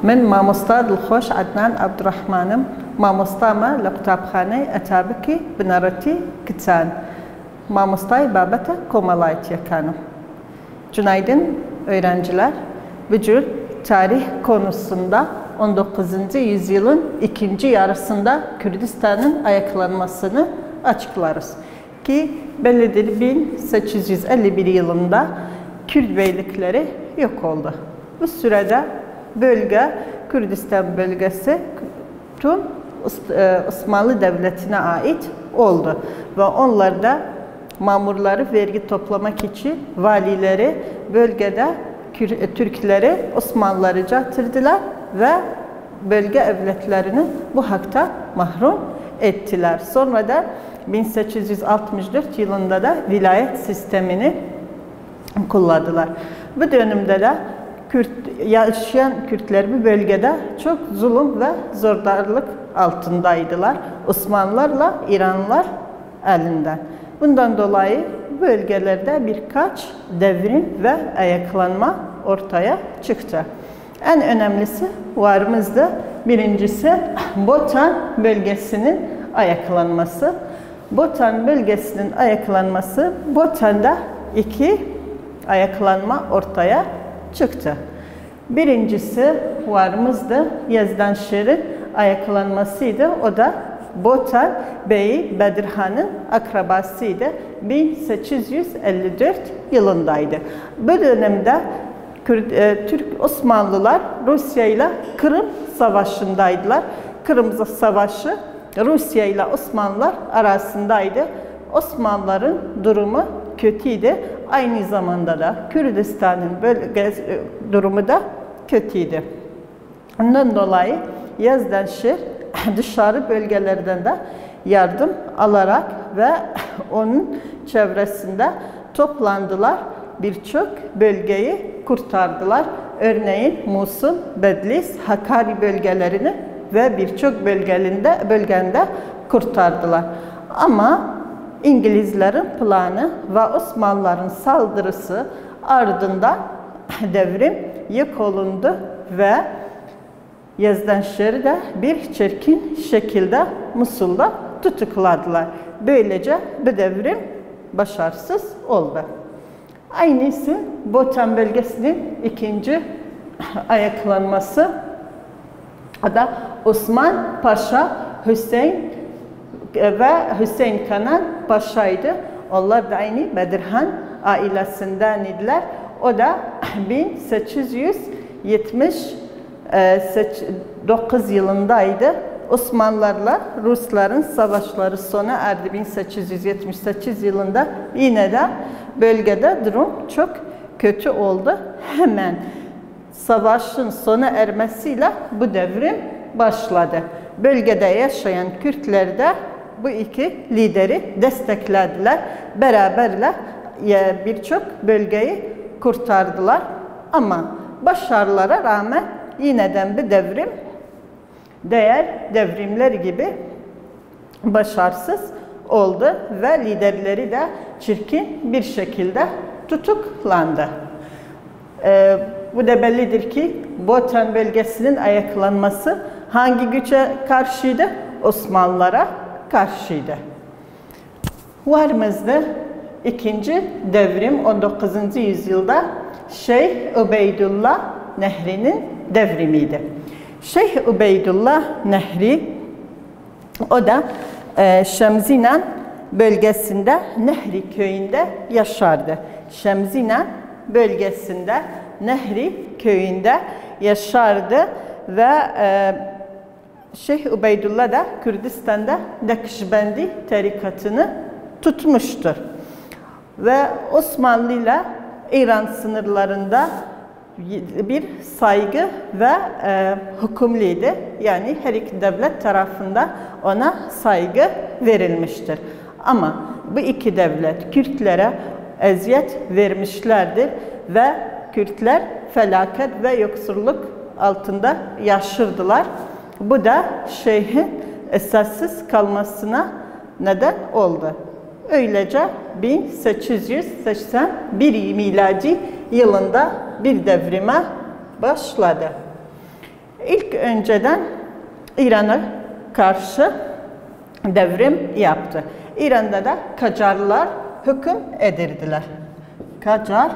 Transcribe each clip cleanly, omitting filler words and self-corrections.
من مامۆستا دڵخۆش عەدنان عەبدوڕەحمانم، مامۆستامە لە قوتابخانەی ئەتابکی بنەڕەتی کچان، مامۆستای بابەتە kۆمەڵایەتیەکانم. Günaydın öğrenciler. Bugün tarih konusunda 19. yüzyılın ikinci yarısında Kürdistan'ın ayaklanmasını açıklarız. Ki bellidir 1851 yılında Kürt beylikleri yok oldu. Bu sürede bölge, Kürdistan bölgesi tüm Osmanlı Devleti'ne ait oldu. Ve onlar da mamurları vergi toplamak için valileri bölgede Türkleri Osmanlıları çatırdılar ve bölge evletlerini bu hakta mahrum ettiler. Sonra da 1864 yılında da vilayet sistemini kullandılar. Bu dönemde de yaşayan Kürtler bu bölgede çok zulüm ve zordarlık altındaydılar. Osmanlılarla İranlılar elinden. Bundan dolayı bölgelerde birkaç devrim ve ayaklanma ortaya çıktı. En önemlisi varımızda birincisi Botan bölgesinin ayaklanması. Botan bölgesinin ayaklanması, Botan'da iki ayaklanma ortaya çıktı. Birincisi varımızda Yazdanşehir'in ayaklanmasıydı. O da Botan Beyi Bedirhan'ın akrabasıydı. 1854 yılındaydı. Bu dönemde Türk Osmanlılar Rusya ile Kırım Savaşı'ndaydılar. Kırım Savaşı Rusya ile Osmanlılar arasındaydı. Osmanlıların durumu kötüydü. Aynı zamanda da Kürdistan'ın durumu da kötüydü. Ondan dolayı Yazdanşehir dışarı bölgelerden de yardım alarak ve onun çevresinde toplandılar. Birçok bölgeyi kurtardılar. Örneğin Musul, Bedlis, Hakkari bölgelerini ve birçok bölgende kurtardılar. Ama İngilizlerin planı ve Osmanlıların saldırısı ardından devrim yok olundu ve Yazdanşehir'i de bir çirkin şekilde Musul'da tutukladılar. Böylece bu devrim başarısız oldu. Aynısı Botan bölgesinin ikinci ayaklanması. O da Osman Paşa Hüseyin ve Hüseyin Kenan Paşa'ydı. Onlar da aynı Bedirhan ailesinden idiler. O da 1879 yılındaydı. Osmanlılarla Rusların savaşları sona erdi 1878 yılında. Yine de bölgede durum çok kötü oldu. Hemen savaşın sona ermesiyle bu devrim başladı. Bölgede yaşayan Kürtler de bu iki lideri desteklediler. Beraberle birçok bölgeyi kurtardılar. Ama başarılara rağmen yineden bir devrim diğer devrimler gibi başarısız oldu ve liderleri de çirkin bir şekilde tutuklandı. Bu da bellidir ki Botan bölgesinin ayaklanması hangi güce karşıydı? Osmanlılara karşıydı. Varımızda ikinci devrim 19. yüzyılda Şeyh Ubeydullah Nehri'nin devrimiydi. Şeyh Ubeydullah Nehri, o da Şemzinan bölgesinde Nehri köyünde yaşardı. Şemzinan bölgesinde Nehri köyünde yaşardı ve Şeyh Ubeydullah da Kürdistan'da Nakşibendi tarikatını tutmuştur. Ve Osmanlı ile İran sınırlarında bir saygı ve hükümlüydü. Yani her iki devlet tarafından ona saygı verilmiştir. Ama bu iki devlet Kürtlere eziyet vermişlerdir ve Kürtler felaket ve yoksulluk altında yaşırdılar. Bu da şeyhin esassız kalmasına neden oldu. Öylece 1881 miladi yılında bir devrime başladı. ilk önceden İran'a karşı devrim yaptı. İran'da da Kacarlar hüküm edirdiler. Kacarlar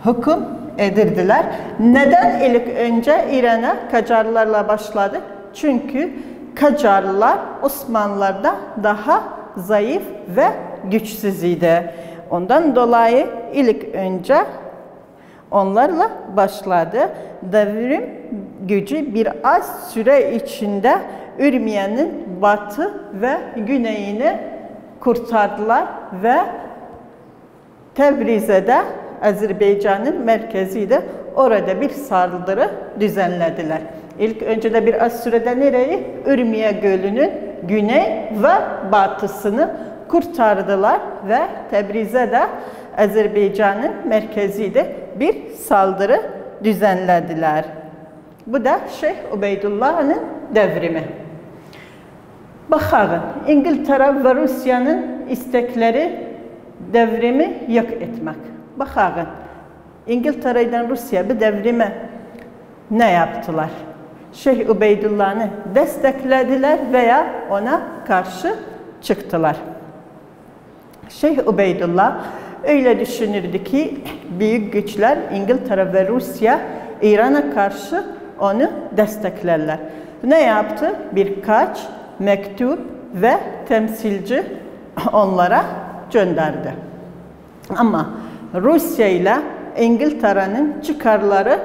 hüküm edirdiler. Neden ilk önce İran'a Kacarlarla başladı? Çünkü Kacarlar Osmanlılar'da daha zayıf ve güçsüz idi. Ondan dolayı ilk önce onlarla başladı. Devrim gücü biraz süre içinde Ürmiye'nin batı ve güneyini kurtardılar ve Tebriz'de Azerbaycan'ın merkeziydi. Orada bir saldırı düzenlediler. İlk önce de biraz sürede nereyi? Ürmiye Gölü'nün güney ve batısını kurtardılar ve Tebriz'e de Azerbaycan'ın merkeziydi. Bir saldırı düzenlediler. Bu da Şeyh Ubeydullah'ın devrimi. Bakalım, İngiltere ve Rusya'nın istekleri devrimi yok etmek. Bakalım, İngiltere'den Rusya bir devrime ne yaptılar? Şeyh Ubeydullah'ı desteklediler veya ona karşı çıktılar. Şeyh Ubeydullah öyle düşünürdü ki büyük güçler İngiltere ve Rusya İran'a karşı onu desteklerler. Ne yaptı? Birkaç mektup ve temsilci onlara gönderdi. Ama Rusya ile İngiltere'nin çıkarları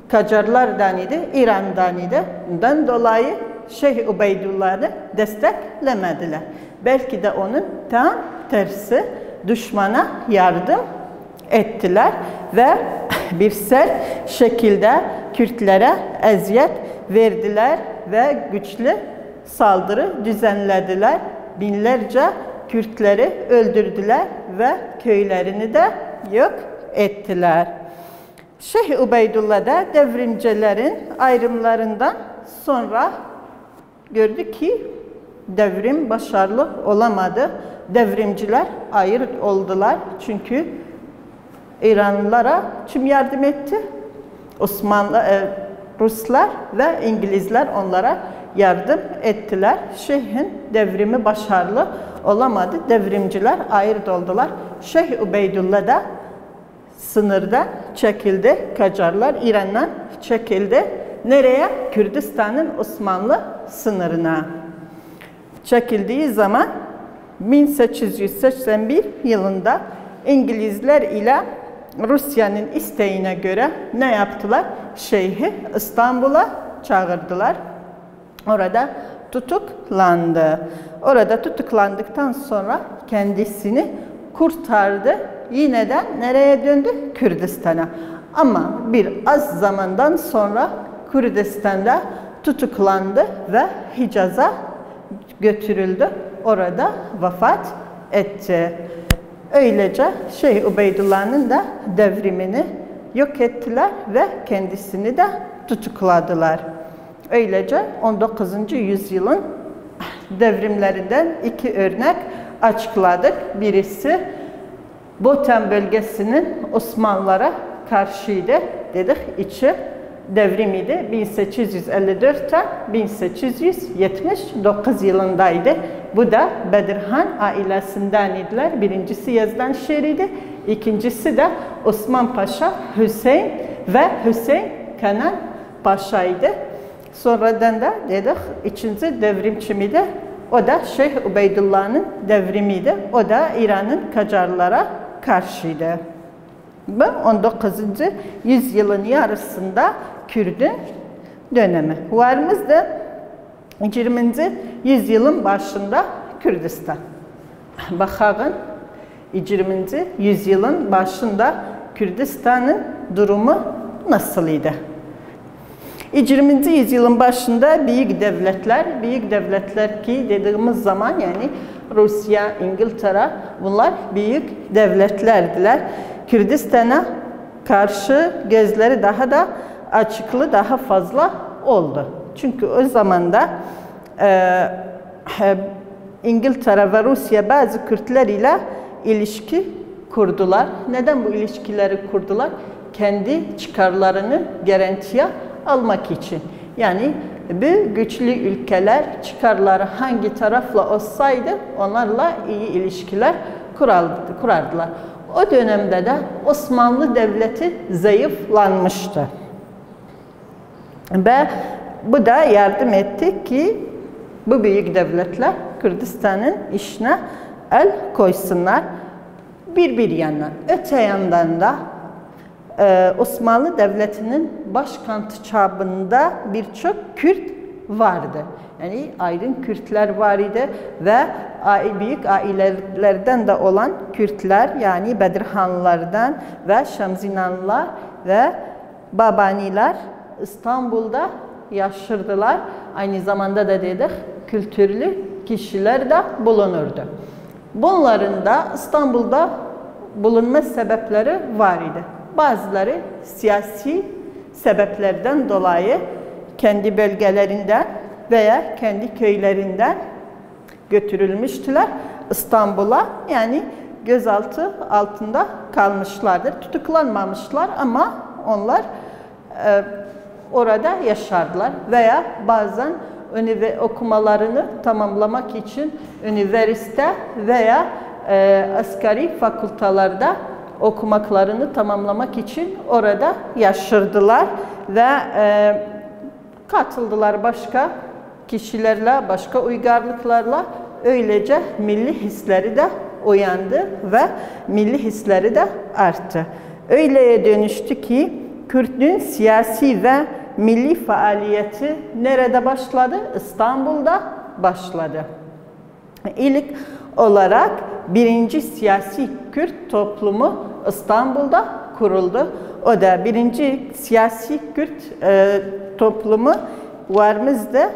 Kacarlardan idi, İran'dan idi. Bundan dolayı Şeyh Ubeydullah'ı desteklemediler. Belki de onun tam tersi düşmana yardım ettiler ve bir sert şekilde Kürtlere eziyet verdiler ve güçlü saldırı düzenlediler. Binlerce Kürtleri öldürdüler ve köylerini de yok ettiler. Şeyh Ubeydullah da devrimcilerin ayrımlarından sonra gördü ki devrim başarılı olamadı. Devrimciler ayrı oldular. Çünkü İranlılara kim yardım etti? Ruslar ve İngilizler onlara yardım ettiler. Şeyh'in devrimi başarılı olamadı. Devrimciler ayrı oldular. Şeyh Ubeydullah da sınırda çekildi. Kacarlar İran'dan çekildi. Nereye? Kürdistan'ın Osmanlı sınırına. Çekildiği zaman 1881 yılında İngilizler ile Rusya'nın isteğine göre ne yaptılar? Şeyh'i İstanbul'a çağırdılar. Orada tutuklandı. Orada tutuklandıktan sonra kendisini kurtardı. Yine de nereye döndü? Kürdistan'a. Ama bir az zamandan sonra Kürdistan'da tutuklandı ve Hicaz'a götürüldü. Orada vefat etti. Öylece Şeyh Ubeydullah'ın da devrimini yok ettiler ve kendisini de tutukladılar. Öylece 19. yüzyılın devrimlerinden iki örnek açıkladık. Birisi Boten bölgesinin Osmanlılara karşıydı. Dedik içi devrimiydi. 1854'ten 1879 yılındaydı. Bu da Bedirhan ailesinden idiler. Birincisi Yazdan Şeridi, ikincisi de Osman Paşa Hüseyin ve Hüseyin Kenan Paşa'ydı. Sonradan da dedik ikinci devrimçi miydi? O da Şeyh Ubeydullah'ın devrimiydi. O da İran'ın Kacarlara karşıydı. Bu 19. yüzyılın yarısında Kürdün dönemi. Varımızda 20. yüzyılın başında Kürdistan. Bakalım 20. yüzyılın başında Kürdistan'ın durumu nasıldı? 20. yüzyılın başında büyük devletler ki dediğimiz zaman yani Rusya, İngiltere bunlar büyük devletlerdiler. Kürdistan'a karşı gözleri daha da açıklı, daha fazla oldu. Çünkü o zaman da İngiltere ve Rusya bazı Kürtler ile ilişki kurdular. Neden bu ilişkileri kurdular? Kendi çıkarlarını garantiye almak için. Yani bu güçlü ülkeler çıkarları hangi tarafla olsaydı onlarla iyi ilişkiler kurardılar. O dönemde de Osmanlı Devleti zayıflanmıştı. Ve bu da yardım etti ki bu büyük devletler Kürdistan'ın işine el koysunlar. Bir yandan. Öte yandan da Osmanlı Devleti'nin başkenti çapında birçok Kürt vardı. Yani aydın Kürtler var idi ve büyük ailelerden de olan Kürtler, yani Bedirhanlılardan ve Şemzinanlılar ve Babaniler İstanbul'da yaşırdılar. Aynı zamanda da dedik kültürlü kişiler de bulunurdu. Bunların da İstanbul'da bulunma sebepleri var idi. Bazıları siyasi sebeplerden dolayı kendi bölgelerinden veya kendi köylerinden götürülmüştüler İstanbul'a. Yani gözaltı altında kalmışlardır. Tutuklanmamışlar ama onlar orada yaşardılar veya bazen okumalarını tamamlamak için üniversite veya asgari fakültelerde okumaklarını tamamlamak için orada yaşırdılar ve katıldılar başka kişilerle, başka uygarlıklarla. Öylece milli hisleri de uyandı ve milli hisleri de arttı. Öyleye dönüştü ki Kürt'ün siyasi ve milli faaliyeti nerede başladı? İstanbul'da başladı. İlk olarak birinci siyasi Kürt toplumu İstanbul'da kuruldu. O da birinci siyasi Kürt toplumu varımızda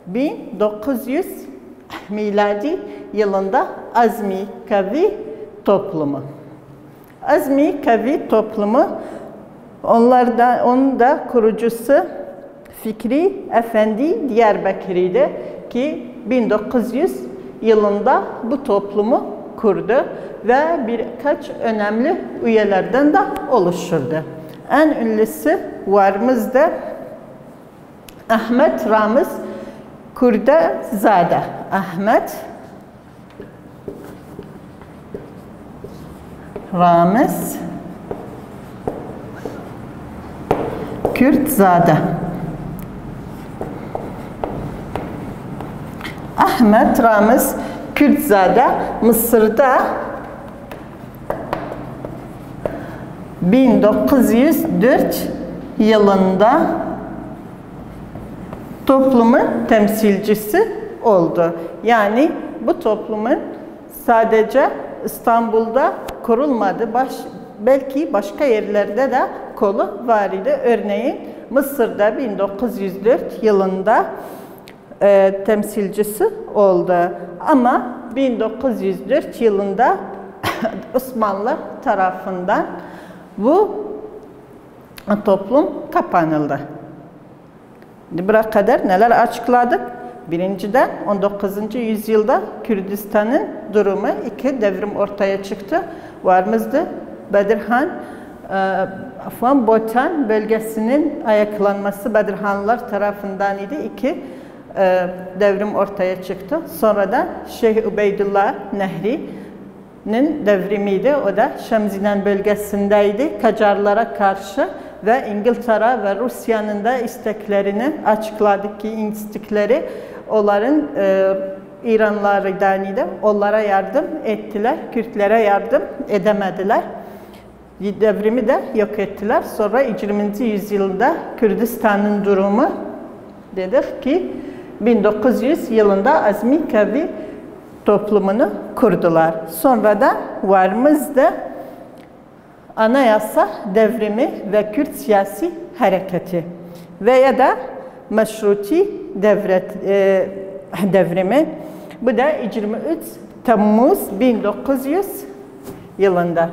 1900 miladi yılında Azmi Kavi toplumu. Azmi Kavi toplumu, onun da kurucusu Fikri Efendi Diyarbakır'ıydı ki 1900 yılında bu toplumu kurdu ve birkaç önemli üyelerden de oluşurdu. En ünlüsü varımızda Ahmet Ramiz Kurdazade. Ahmet Ramiz Kürtzade. Ahmet Ramiz Kürtzade Mısır'da 1904 yılında toplumun temsilcisi oldu. Yani bu toplumun sadece İstanbul'da kurulmadı, belki başka yerlerde de kolu var idi. Örneğin Mısır'da 1904 yılında temsilcisi oldu. Ama 1904 yılında Osmanlı tarafından bu toplum kapanıldı. Buraya kadar neler açıkladık? Birinciden 19. yüzyılda Kürdistan'ın durumu, iki devrim ortaya çıktı. Varımızdı Bedirhan, Botan bölgesinin ayaklanması Bedirhanlılar tarafından idi. İki devrim ortaya çıktı. Sonradan Şeyh Ubeydullah Nehri'nin devrimiydi. O da Şemzinan bölgesindeydi. Kacarlara karşı ve İngiltere ve Rusya'nın da isteklerini açıkladı ki istekleri onların İranlılardan idi. Onlara yardım ettiler. Kürtlere yardım edemediler. Devrimi de yok ettiler. Sonra 20. yüzyılda Kürdistan'ın durumu dedik ki 1900 yılında Azmi Kavi toplumunu kurdular. Sonra da varımızda anayasa devrimi ve Kürt siyasi hareketi veya da meşruti devrimi. Bu da 23 Temmuz 1900 yılında.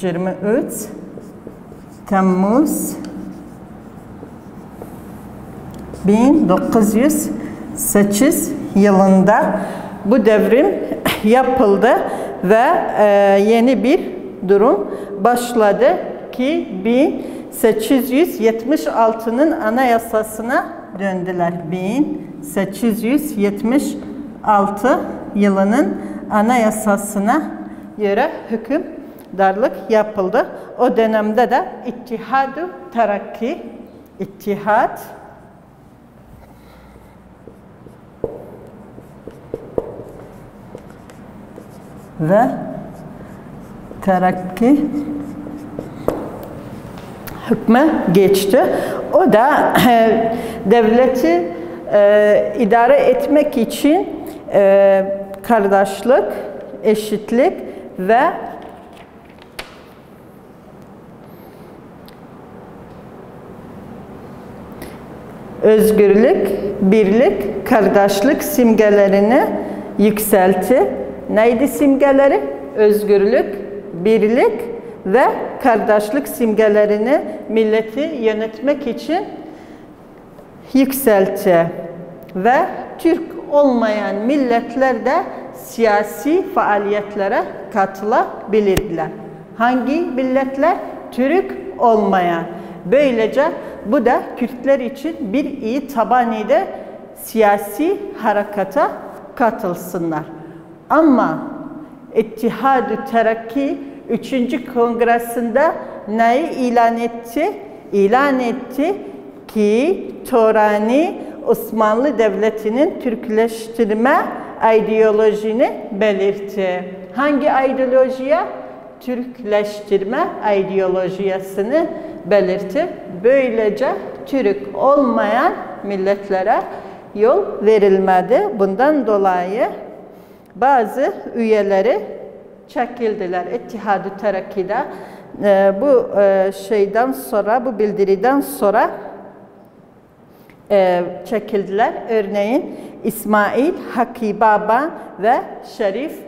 23 Temmuz 1908 yılında bu devrim yapıldı ve yeni bir durum başladı ki 1876'nın anayasasına döndüler. 1876 yılının anayasasına göre hükümdarlık yapıldı. O dönemde de İttihad-ı Terakki, İttihad ve Terakki hükme geçti. O da devleti idare etmek için kardeşlik, eşitlik ve özgürlük, birlik, kardeşlik simgelerini yükseltti. Neydi simgeleri? Özgürlük, birlik ve kardeşlik simgelerini milleti yönetmek için yükseltti. Ve Türk olmayan milletler de siyasi faaliyetlere katılabilirdiler. Hangi milletler? Türk olmayan. Böylece bu da Kürtler için bir iyi tabanıydı, siyasi harekata katılsınlar. Ama İttihad-ı Terakki 3. Kongresinde neyi ilan etti? İlan etti ki Torani Osmanlı Devleti'nin Türkleştirme ideolojini belirtti. Hangi ideolojiye? Türkleştirme ideolojisini belirtti. Böylece Türk olmayan milletlere yol verilmedi. Bundan dolayı bazı üyeleri çekildiler. İttihad-ı Terakki'de bu şeyden sonra, bu bildiriden sonra çekildiler. Örneğin İsmail Hakkı Baba ve Şerif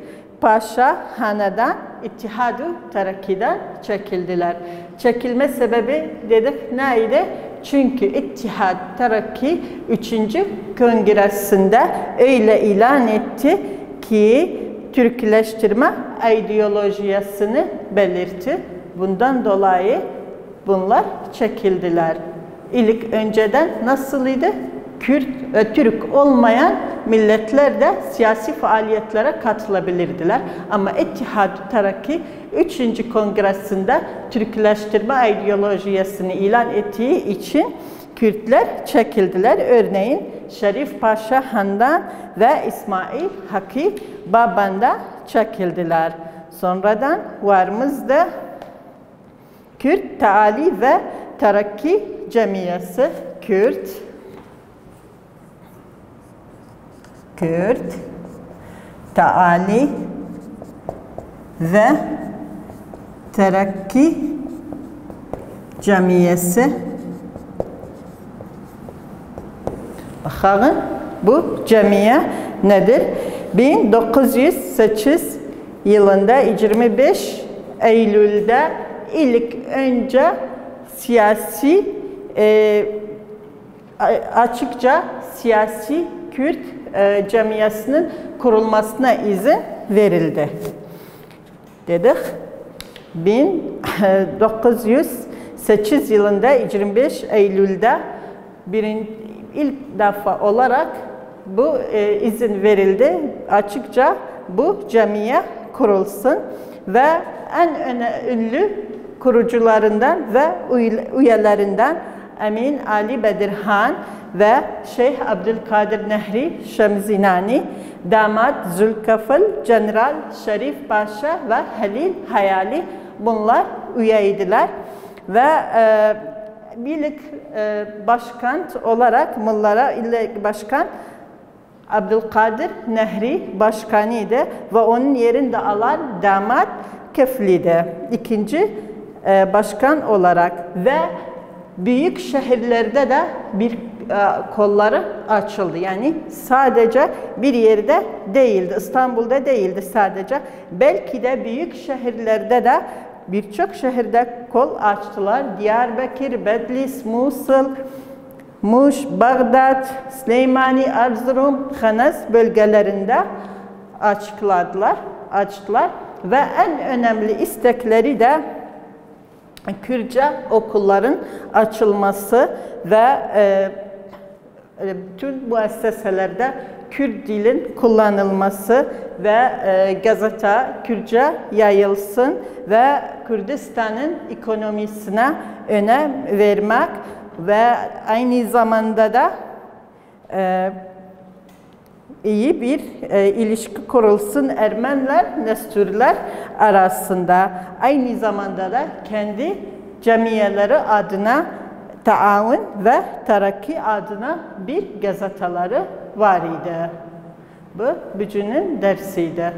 Paşa Han'dan İttihad-ı Terakki'den çekildiler. Çekilme sebebi dedik neydi? Çünkü İttihad Terakki 3. Kongresinde öyle ilan etti ki Türkleştirme ideolojisini belirtti. Bundan dolayı bunlar çekildiler. İlk önceden nasıldı? Türk olmayan milletler de siyasi faaliyetlere katılabilirdiler. Ama İttihad-ı Terakki 3. Kongresinde Türkleştirme ideolojisini ilan ettiği için Kürtler çekildiler. Örneğin Şerif Paşa Han'dan ve İsmail Hakkı Baba'ndan çekildiler. Sonradan varımızda Kürt Teali ve Terakki Cemiyesi, Kürt Teali ve Terakki Cemiyesi. Bakın bu cemiye nedir? 1908 yılında 25 Eylül'de ilk önce siyasi açıkça siyasi Kürt cemiyesinin kurulmasına izin verildi. Dedik. 1908 yılında 25 Eylül'de ilk defa olarak bu izin verildi. Açıkça bu cemiye kurulsun ve en ünlü kurucularından ve üyelerinden Emin Ali Bedirhan ve Şeyh Abdülkadir Nehri Şemzinani, Damat Zülkafıl, General Şerif Paşa ve Halil Hayali bunlar üyeydiler. Ve birlik başkan olarak Mullara İlle Başkan Abdülkadir Nehri başkanıydı ve onun yerinde alan Damat Kefli'de ikinci başkan olarak ve büyük şehirlerde de bir kolları açıldı. Yani sadece bir yerde değildi, İstanbul'da değildi sadece. Belki de büyük şehirlerde de birçok şehirde kol açtılar. Diyarbakır, Bedlis, Musul, Muş, Bağdat, Süleymani, Erzurum, Hanas bölgelerinde açtılar ve en önemli istekleri de Kürtçe okulların açılması ve bütün müesseselerde Kürt dilin kullanılması ve gazete Kürtçe yayılsın ve Kürdistan'ın ekonomisine önem vermek ve aynı zamanda da iyi bir ilişki kurulsun Ermeniler, Nestürler arasında. Aynı zamanda da kendi cemiyeleri adına taavun ve terakki adına bir gazeteleri var idi. Bu bugünün dersiydi.